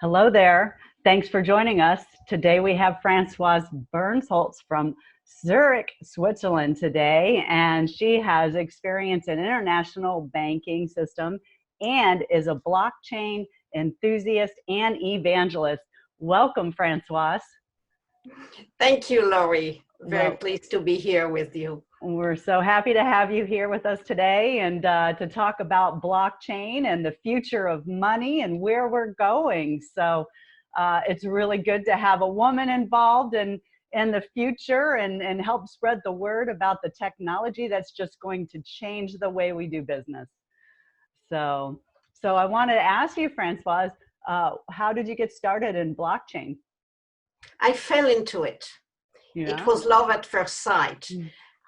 Hello there. Thanks for joining us. Today we have Francoise Birnholz from Zurich, Switzerland today, and she has experience in international banking system and is a blockchain enthusiast and evangelist. Welcome, Francoise. Thank you, Laurie. Very Well, pleased to be here with you. we're so happy to have you here with us today and to talk about blockchain and the future of money and where we're going. So it's really good to have a woman involved in the future and help spread the word about the technology that's just going to change the way we do business. So I wanted to ask you, Francoise, how did you get started in blockchain? I fell into it. Yeah. It was love at first sight.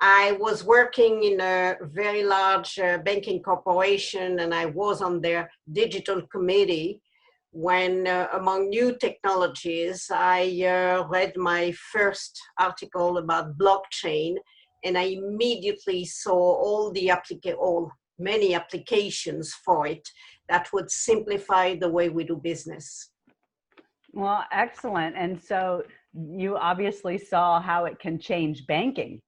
I was working in a very large banking corporation, and I was on their digital committee when, among new technologies, I read my first article about blockchain, and I immediately saw many applications for it that would simplify the way we do business. Well, excellent. And so you obviously saw how it can change banking.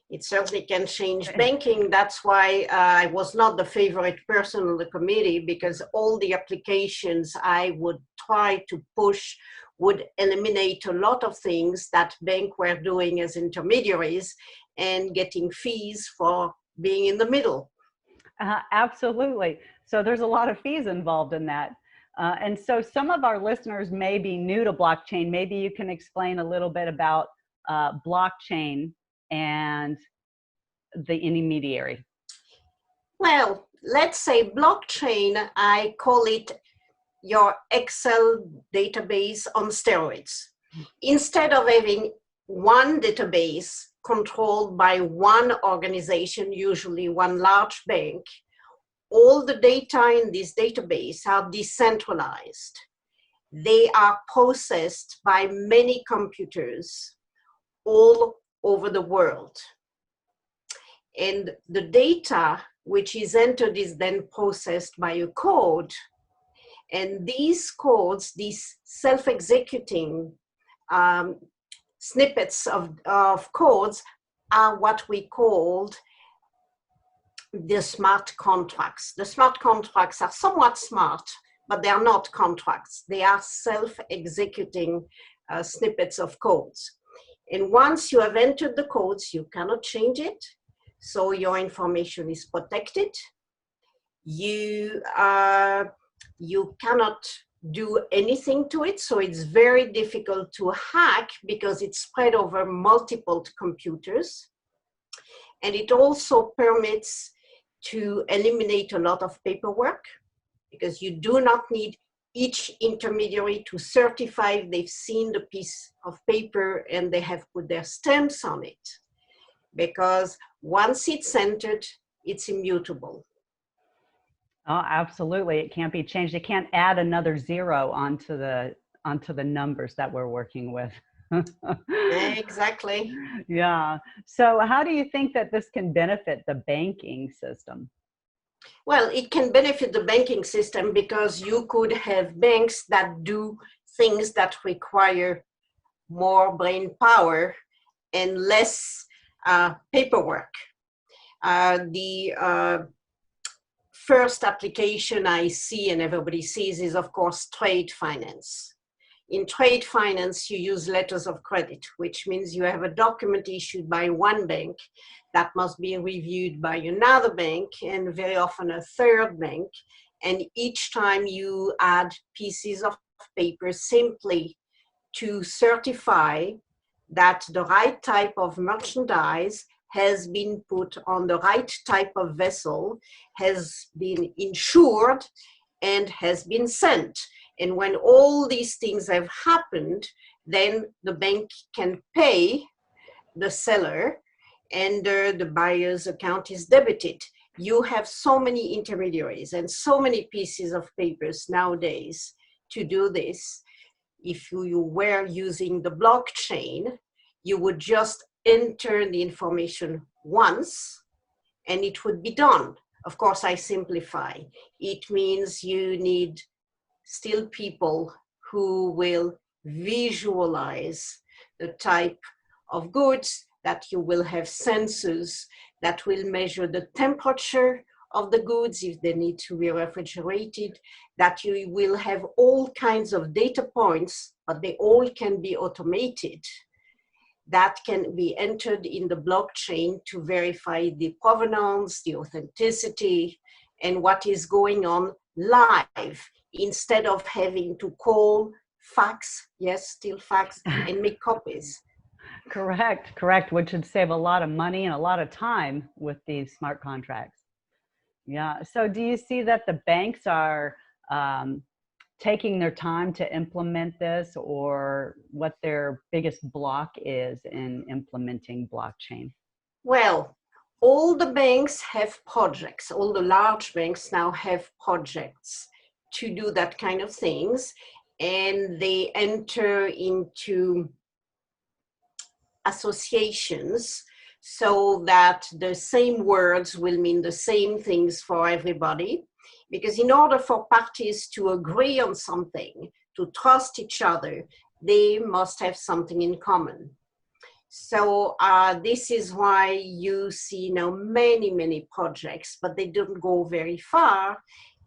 It certainly can change banking. That's why I was not the favorite person on the committee, because all the applications I would try to push would eliminate a lot of things that banks were doing as intermediaries and getting fees for being in the middle. Absolutely. So there's a lot of fees involved in that. And so some of our listeners may be new to blockchain. Maybe you can explain a little bit about blockchain and the intermediary. Well, let's say blockchain, I call it your Excel database on steroids. Instead of having one database controlled by one organization, usually one large bank, all the data in this database are decentralized. They are processed by many computers all over the world. And the data which is entered is then processed by a code. And these codes, these self-executing snippets of codes, are what we called the smart contracts. The smart contracts are somewhat smart, but they are not contracts. They are self-executing snippets of codes. And once you have entered the codes, you cannot change it. So your information is protected. You cannot do anything to it. So it's very difficult to hack because it's spread over multiple computers. And it also permits to eliminate a lot of paperwork, because you do not need each intermediary to certify they've seen the piece of paper and they have put their stamps on it. Because once it's entered, it's immutable. Oh, absolutely. It can't be changed. It can't add another zero onto the numbers that we're working with. Exactly. Yeah. So how do you think that this can benefit the banking system? Well, it can benefit the banking system because you could have banks that do things that require more brain power and less paperwork. The first application I see and everybody sees is, of course, trade finance. In trade finance, you use letters of credit, which means you have a document issued by one bank that must be reviewed by another bank and very often a third bank. And each time you add pieces of paper simply to certify that the right type of merchandise has been put on the right type of vessel, has been insured, and has been sent. And when all these things have happened, then the bank can pay the seller and the buyer's account is debited. You have so many intermediaries and so many pieces of papers nowadays to do this. If you were using the blockchain, you would just enter the information once and it would be done. Of course, I simplify. It means you need still people who will visualize the type of goods, that you will have sensors that will measure the temperature of the goods if they need to be refrigerated, that you will have all kinds of data points, but they all can be automated, that can be entered in the blockchain to verify the provenance, the authenticity, and what is going on live, instead of having to call, fax, yes, still fax, and make copies. Correct, which would save a lot of money and a lot of time with these smart contracts. Yeah, so do you see that the banks are taking their time to implement this, or what their biggest block is in implementing blockchain? Well, all the banks have projects, all the large banks now have projects to do that kind of things, and they enter into associations so that the same words will mean the same things for everybody. Because in order for parties to agree on something, to trust each other, they must have something in common. So this is why you see now many projects, but they don't go very far,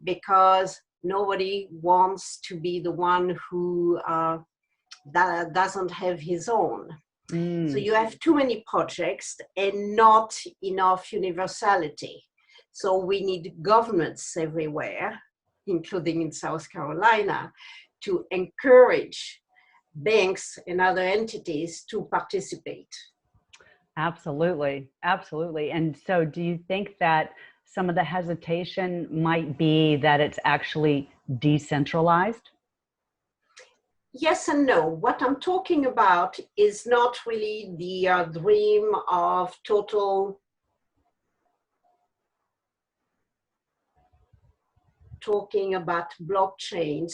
because nobody wants to be the one who that doesn't have his own. So you have too many projects and not enough universality. So we need governments everywhere, including in South Carolina, to encourage banks and other entities to participate. Absolutely. And so do you think that some of the hesitation might be that it's actually decentralized? Yes and no. What I'm talking about is not really the dream of total, talking about blockchains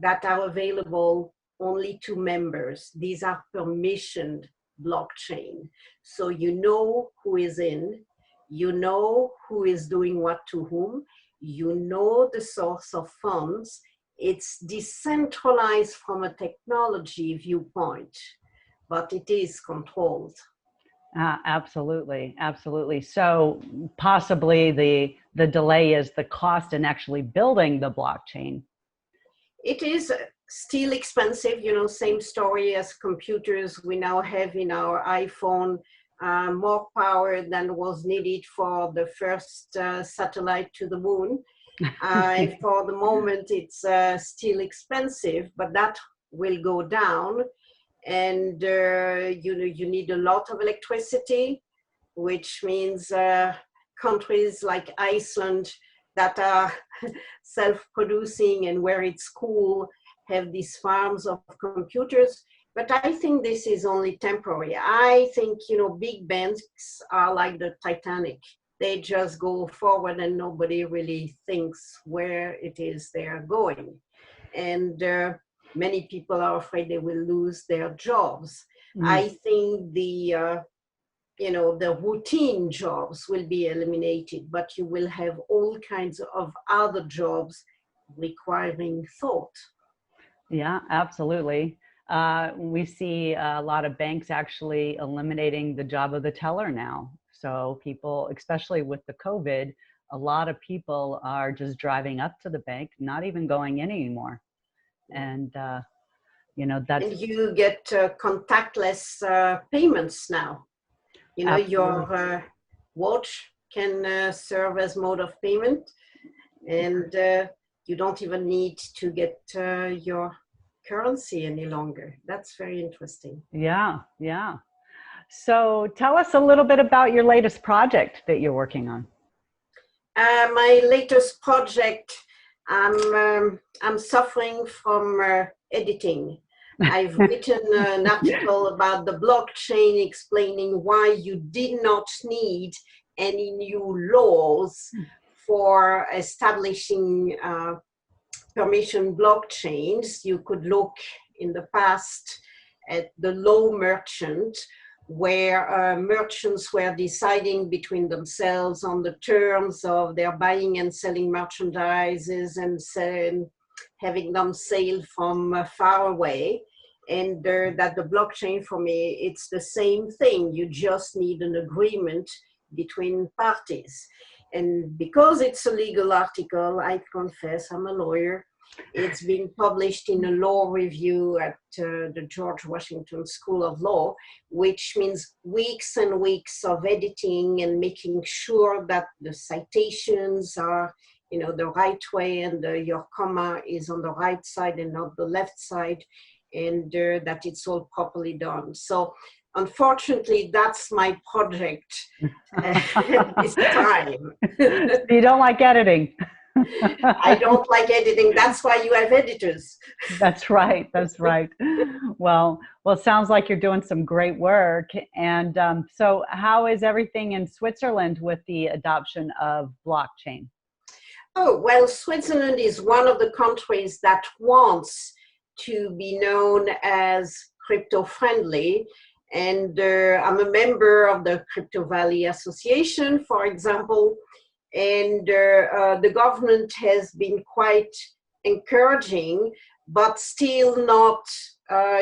that are available only to members. These are permissioned blockchain. So you know who is in, you know who is doing what to whom, you know the source of funds. It's decentralized from a technology viewpoint, but it is controlled. Absolutely. So possibly the delay is the cost in actually building the blockchain. It is still expensive, same story as computers. We now have in our iPhone more power than was needed for the first satellite to the moon. And for the moment, it's still expensive, but that will go down. And you need a lot of electricity, which means countries like Iceland that are self-producing and where it's cool have these farms of computers. But I think this is only temporary. I think, big banks are like the Titanic. They just go forward and nobody really thinks where it is they're going. And many people are afraid they will lose their jobs. I think the routine jobs will be eliminated, but you will have all kinds of other jobs requiring thought. Yeah, absolutely. We see a lot of banks actually eliminating the job of the teller now. So people, especially with the COVID, a lot of people are just driving up to the bank, not even going in anymore. And, that's... And you get contactless payments now. Your watch can serve as mode of payment, and you don't even need to get your currency any longer. That's very interesting. Yeah. So tell us a little bit about your latest project that you're working on. My latest project, I'm suffering from editing. I've written an article about the blockchain explaining why you did not need any new laws for establishing permission blockchains. You could look in the past at the law merchant, where merchants were deciding between themselves on the terms of their buying and selling merchandises and having them sail from far away. And that the blockchain for me, it's the same thing. You just need an agreement between parties. And because it's a legal article, I confess I'm a lawyer. It's been published in a law review at the George Washington School of Law, which means weeks and weeks of editing and making sure that the citations are, you know, the right way, and your comma is on the right side and not the left side, and that it's all properly done. So unfortunately, that's my project this time. You don't like editing. I don't like editing. That's why you have editors. That's right. That's right. Well, it sounds like you're doing some great work. And so how is everything in Switzerland with the adoption of blockchain? Oh, well, Switzerland is one of the countries that wants to be known as crypto friendly. And I'm a member of the Crypto Valley Association, for example. And the government has been quite encouraging, but still not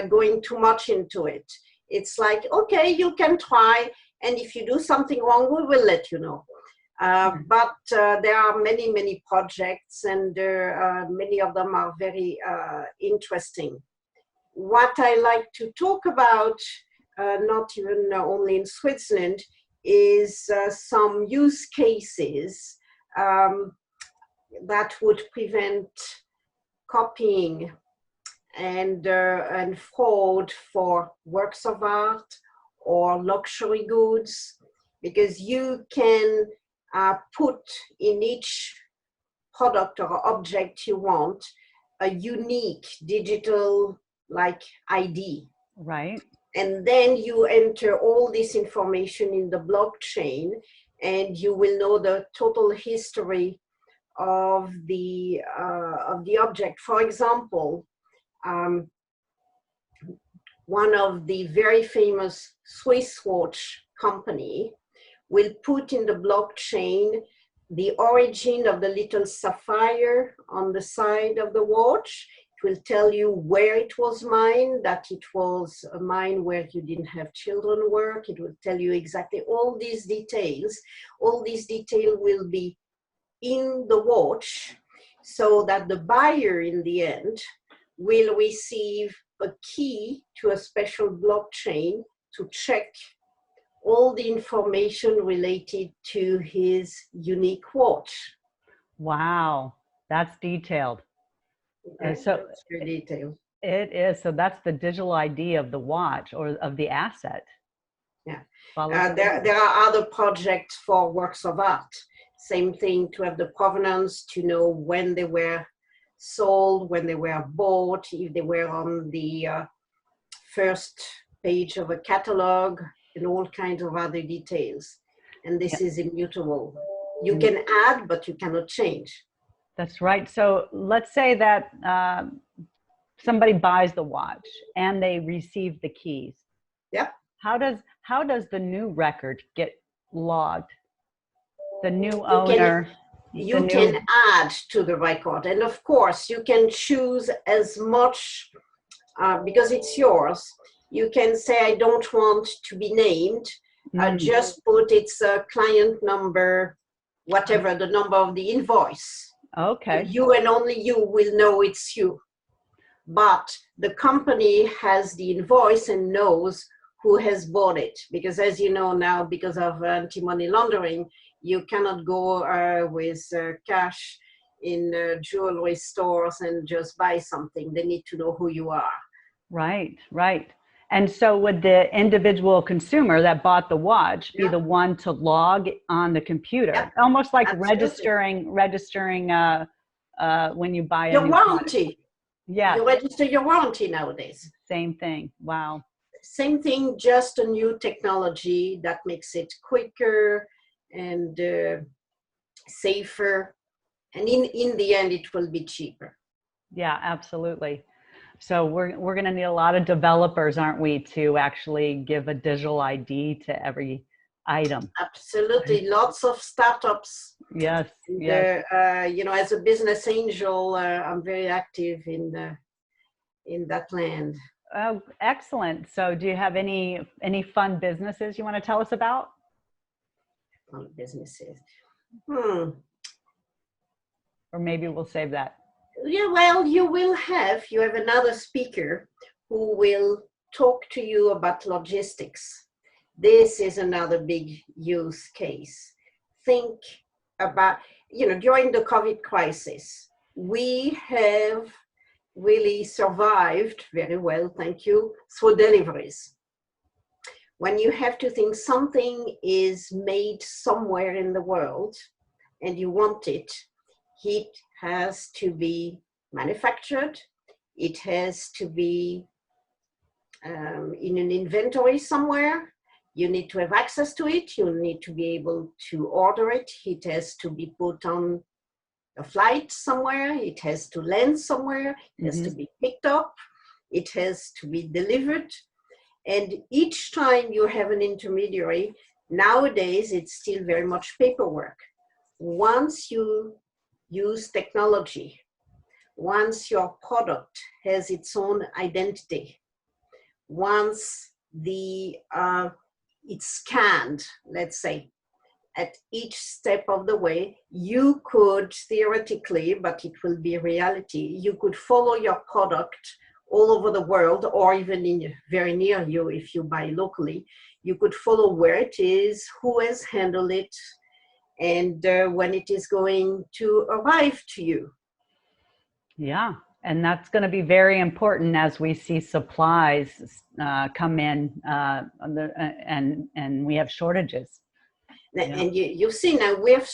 going too much into it. It's like, okay, you can try, and if you do something wrong, we will let you know. But there are many, many projects, and many of them are very interesting. What I like to talk about, not even only in Switzerland, is some use cases that would prevent copying and fraud for works of art or luxury goods, because you can put in each product or object you want a unique digital like ID. Right. And then you enter all this information in the blockchain, and you will know the total history of the object. For example, one of the very famous Swiss watch company will put in the blockchain the origin of the little sapphire on the side of the watch. It will tell you where it was mined, that it was a mine where you didn't have children work. It will tell you exactly all these details. All these details will be in the watch, so that the buyer in the end will receive a key to a special blockchain to check all the information related to his unique watch. Wow, that's detailed. Okay, So that's your detail. it is. So that's the digital ID of the watch or of the asset. Yeah. There are other projects for works of art. Same thing, to have the provenance, to know when they were sold, when they were bought, if they were on the first page of a catalog, and all kinds of other details. And this is immutable. You can add, but you cannot change. That's right. So let's say that somebody buys the watch and they receive the keys. Yep. How does the new record get logged? The new owner. You can add to the record, and of course you can choose as much because it's yours. You can say, I don't want to be named. Just put its client number, whatever, the number of the invoice. Okay. You and only you will know it's you. But the company has the invoice and knows who has bought it. Because as you know now, because of anti-money laundering, you cannot go with cash in jewelry stores and just buy something. They need to know who you are. Right, right. And so would the individual consumer that bought the watch be the one to log on the computer? Almost like registering when you buy your warranty. Yeah. You register your warranty nowadays. Same thing. Wow. Same thing, just a new technology that makes it quicker and safer. And in the end, it will be cheaper. Yeah, absolutely. So we're going to need a lot of developers, aren't we, to actually give a digital ID to every item. Absolutely. Lots of startups. Yes, And, yes. you know, as a business angel, I'm very active in that land. Oh, excellent. So do you have any fun businesses you want to tell us about? On businesses. Or maybe we'll save that. Yeah, well, you have another speaker who will talk to you about logistics. This is another big use case. Think about, you know, during the COVID crisis, we have really survived very well, thank you, through deliveries. When you have to think something is made somewhere in the world and you want it, it has to be manufactured, it has to be in an inventory somewhere, you need to have access to it, you need to be able to order it, it has to be put on a flight somewhere, it has to land somewhere, it has to be picked up, it has to be delivered. And each time you have an intermediary, nowadays it's still very much paperwork. Once you use technology, once your product has its own identity, once it's scanned, let's say, at each step of the way, you could theoretically, but it will be reality, you could follow your product all over the world, or even in very near you if you buy locally. You could follow where it is, who has handled it, and when it is going to arrive to you. Yeah, and that's going to be very important as we see supplies come in and we have shortages. And you see now we have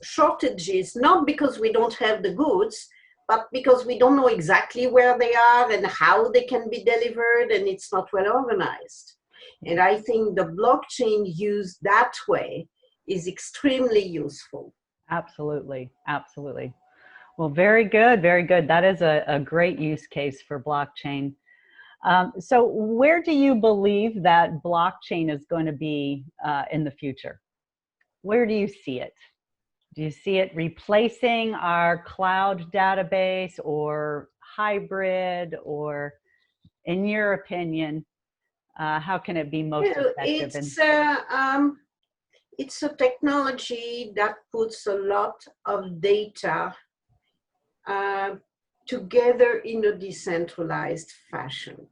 shortages, not because we don't have the goods, but because we don't know exactly where they are and how they can be delivered, and it's not well organized. And I think the blockchain used that way is extremely useful. Absolutely, absolutely. Well, very good, very good. That is a great use case for blockchain. So where do you believe that blockchain is going to be in the future? Where do you see it? Do you see it replacing our cloud database, or hybrid, or in your opinion, how can it be most effective? It's a technology that puts a lot of data together in a decentralized fashion.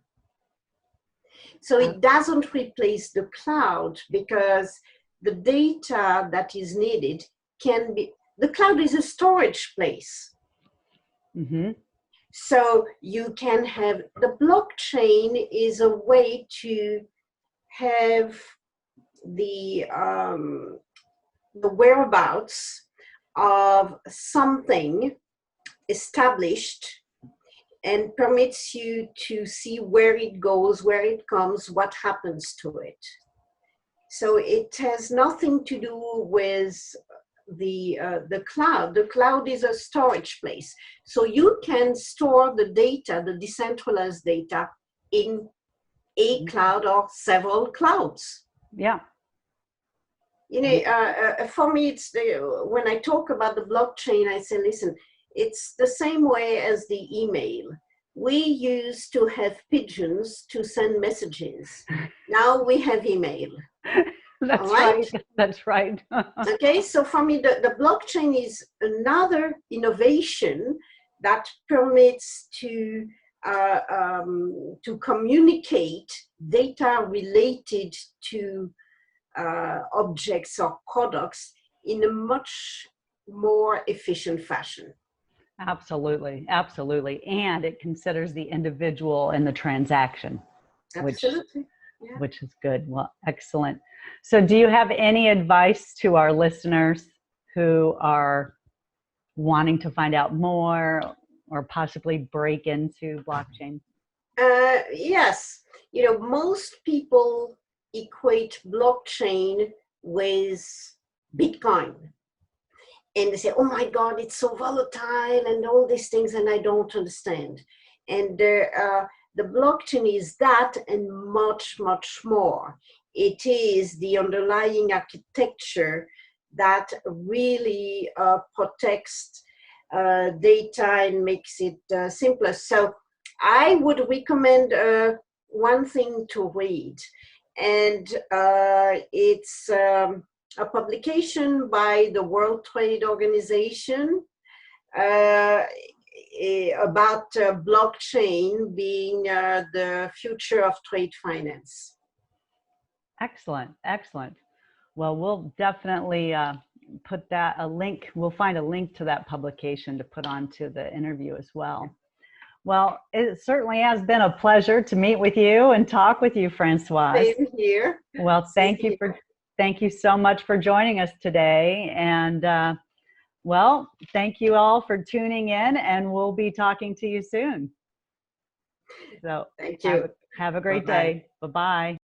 So it doesn't replace the cloud, because the data that is needed can be, the cloud is a storage place. So you can have, the blockchain is a way to have the whereabouts of something established, and permits you to see where it goes, where it comes, what happens to it. So it has nothing to do with the cloud. The cloud is a storage place. So you can store the data, the decentralized data, in a cloud or several clouds. Yeah. You know, for me, it's when I talk about the blockchain, I say, listen, it's the same way as the email. We used to have pigeons to send messages. Now we have email. That's right. That's right. Okay, so for me, the blockchain is another innovation that permits to communicate data related to objects or products in a much more efficient fashion. Absolutely, absolutely. And it considers the individual in the transaction. Absolutely. Which is good. Well, excellent. So do you have any advice to our listeners who are wanting to find out more or possibly break into blockchain? Yes. You know, most people equate blockchain with Bitcoin. And they say, oh my God, it's so volatile and all these things, and I don't understand. And the blockchain is that and much, much more. it is the underlying architecture that really protects data and makes it simpler. So I would recommend one thing to read, and it's a publication by the World Trade Organization about blockchain being the future of trade finance. Excellent, excellent. Well, we'll definitely put that we'll find a link to that publication to put onto the interview as well. Well, it certainly has been a pleasure to meet with you and talk with you, Francoise. Same here. Well, thank you so much for joining us today. And well, thank you all for tuning in, and we'll be talking to you soon. So thank you. Have a great day. Bye-bye.